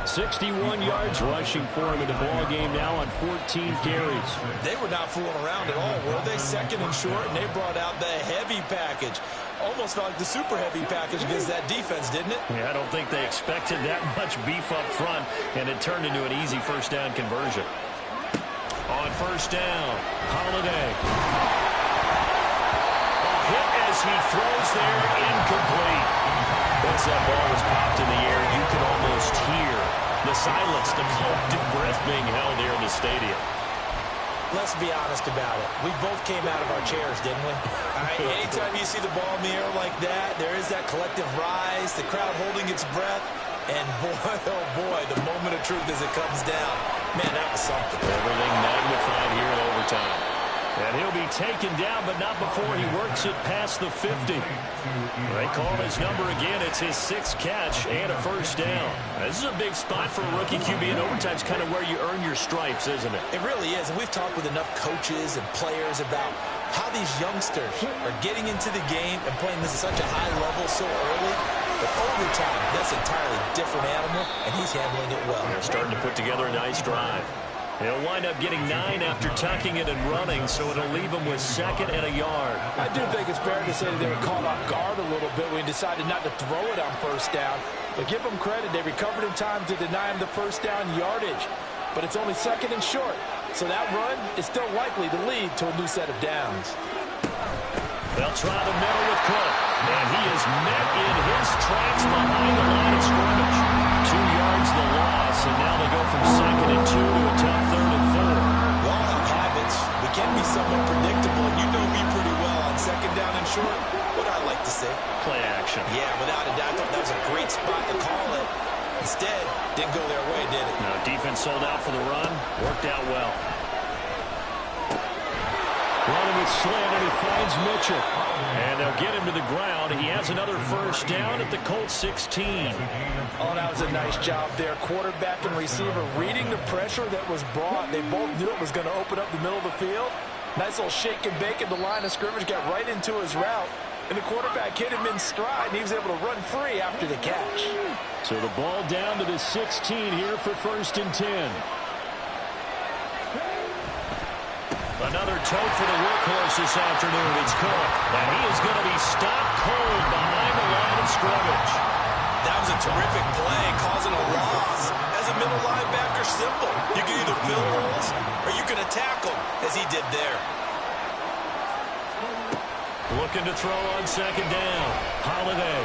61 yards rushing for him in the ball game now on 14 carries. They were not fooling around at all, were they? Second and short, and they brought out the heavy package. Almost felt like the super heavy package against that defense, didn't it? Yeah, I don't think they expected that much beef up front, and it turned into an easy first down conversion. On first down, Holiday. Hit as he throws there, incomplete. Once that ball was popped in the air, you could almost hear the silence, the collective breath being held here in the stadium. Let's be honest about it. We both came out of our chairs, didn't we? All right, anytime you see the ball in the air like that, there is that collective rise, the crowd holding its breath, and boy, oh boy, the moment of truth as it comes down. Man, that was something. Everything magnified here in overtime. And he'll be taken down, but not before he works it past the 50. They call his number again. It's his 6th catch and a first down. This is a big spot for a rookie QB, and overtime's kind of where you earn your stripes, isn't it? It really is, and we've talked with enough coaches and players about how these youngsters are getting into the game and playing this at such a high level so early. But overtime, that's an entirely different animal, and he's handling it well. They're starting to put together a nice drive. He'll wind up getting 9 after tucking it and running, so it'll leave him with 2nd and a yard. I do think it's fair to say that they were caught off guard a little bit when he decided not to throw it on first down. But give them credit, they recovered in time to deny him the first down yardage. But it's only 2nd and short, so that run is still likely to lead to a new set of downs. They'll try the middle with Cook. And he is met in his tracks behind the line of scrimmage. 2 yards the loss, and now they go from 2nd and 2 to a tough 3rd and 4. We all have habits. We can be somewhat predictable, and you know me pretty well on 2nd down and short. What I like to say? Play action. Yeah, without a doubt. I thought that was a great spot to call it. Instead, didn't go their way, did it? No, defense sold out for the run. Worked out well. Running with slant, and he finds Mitchell. And they'll get him to the ground. He has another first down at the Colts 16. Oh, that was a nice job there. Quarterback and receiver reading the pressure that was brought. They both knew it was going to open up the middle of the field. Nice little shake and bake at the line of scrimmage. Got right into his route. And the quarterback hit him in stride, and he was able to run free after the catch. So the ball down to the 16 here for 1st and 10. Another tote for the workhorse this afternoon. It's Cook. And he is going to be stopped cold behind the line of scrimmage. That was a terrific play, causing a loss. As a middle linebacker, simple. You can either fill holes or you can attack them, as he did there. Looking to throw on 2nd down. Holiday.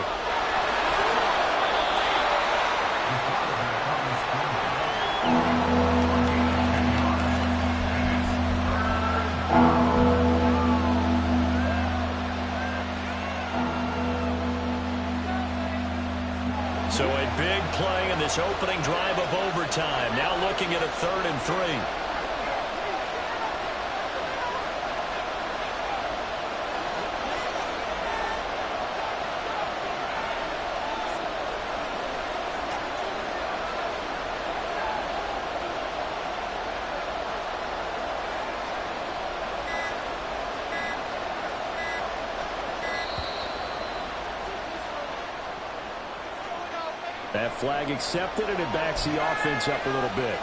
So a big play in this opening drive of overtime. Now looking at a 3rd and 3. That flag accepted, and it backs the offense up a little bit.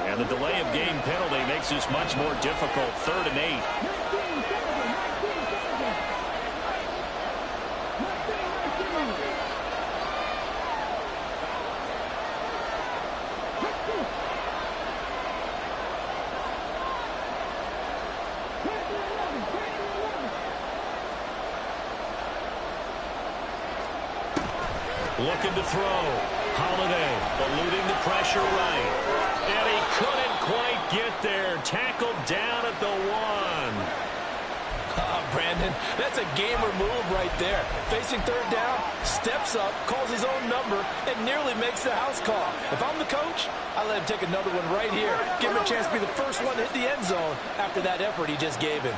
And the delay of game penalty makes this much more difficult. 3rd and 8. Looking to throw. Holiday eluding the pressure right. And he couldn't quite get there. Tackled down at the 1. Brandon, that's a gamer move right there. Facing 3rd down, steps up, calls his own number, and nearly makes the house call. If I'm the coach, I let him take another one right here. Give him a chance to be the first one to hit the end zone after that effort he just gave him.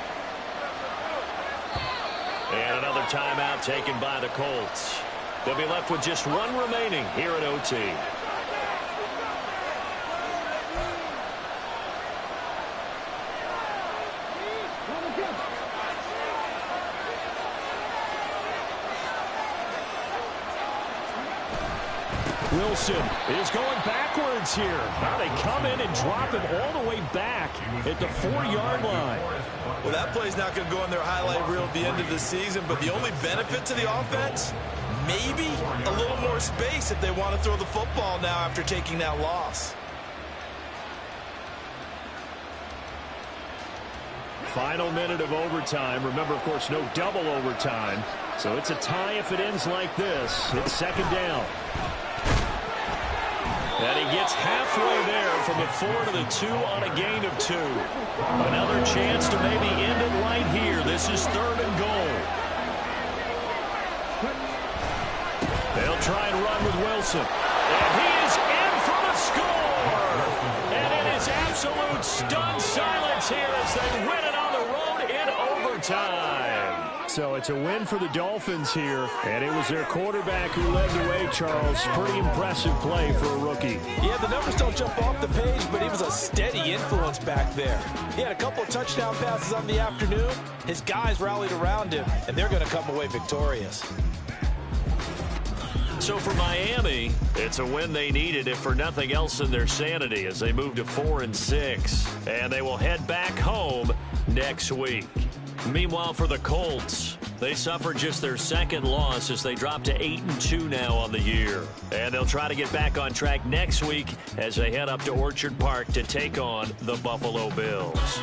And another timeout taken by the Colts. They'll be left with just 1 remaining here at OT. Wilson is going backwards here. Now they come in and drop him all the way back at the 4-yard line. Well, that play's not going to go on their highlight reel at the end of the season, but the only benefit to the offense, maybe a little more space if they want to throw the football now after taking that loss. Final minute of overtime. Remember, of course, no double overtime. So it's a tie if it ends like this. It's second down. And he gets halfway there from the 4 to the 2 on a gain of 2. Another chance to maybe end it right here. This is 3rd and goal. They'll try and run with Wilson. And he is in for the score. And it is absolute stunned silence here as they win it on the road in overtime. So it's a win for the Dolphins here, and it was their quarterback who led the way, Charles. Pretty impressive play for a rookie. Yeah, the numbers don't jump off the page, but he was a steady influence back there. He had a couple of touchdown passes on the afternoon. His guys rallied around him, and they're going to come away victorious. So for Miami, it's a win they needed, if for nothing else, in their sanity as they move to 4-6. And they will head back home next week. Meanwhile, for the Colts, they suffered just their second loss as they drop to 8-2 now on the year. And they'll try to get back on track next week as they head up to Orchard Park to take on the Buffalo Bills.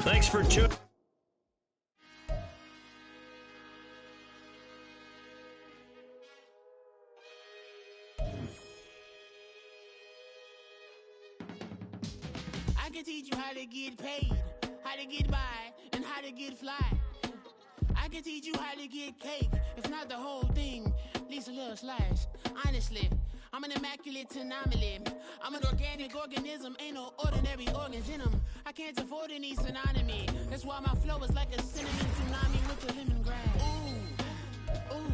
Thanks for tuning. I can teach you how to get paid, how to get by, and how to get fly. I can teach you how to get cake, if not the whole thing, at least a little slice. Honestly, I'm an immaculate anomaly. I'm an organic organism, ain't no ordinary organs in them. I can't afford any synonymy. That's why my flow is like a cinnamon tsunami with the lemongrass. Ooh, ooh,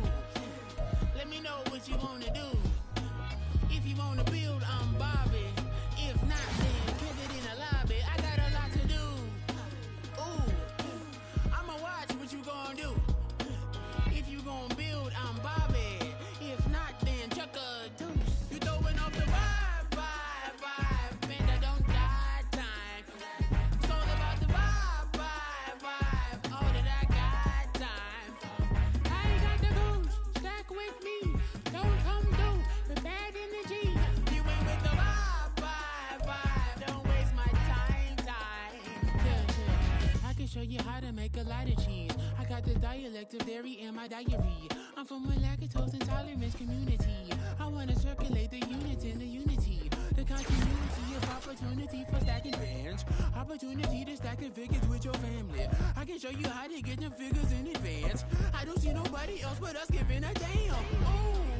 let me know what you wanna do. If you wanna build, I'm Bobby. If not, then kick it in the lobby. I got a lot to do. Ooh, I'ma watch what you gon' do. If you gon' build, I'm Bobby. If not, then chuck a deuce. You throwing off the vibe, and I don't die time. It's all about the vibe, all that I got time. I ain't got the goose, stack with me. Don't come through with bad energy. You ain't with the vibe, don't waste my time. Yeah, I can show you how to make a lot of cheese. I got the dialect of dairy in my diary. I'm from a lactose intolerance community. I wanna circulate the units in the unity. The continuity of opportunity for stacking bands. Opportunity to stack the figures with your family. I can show you how to get the figures in advance. I don't see nobody else but us giving a damn. Ooh.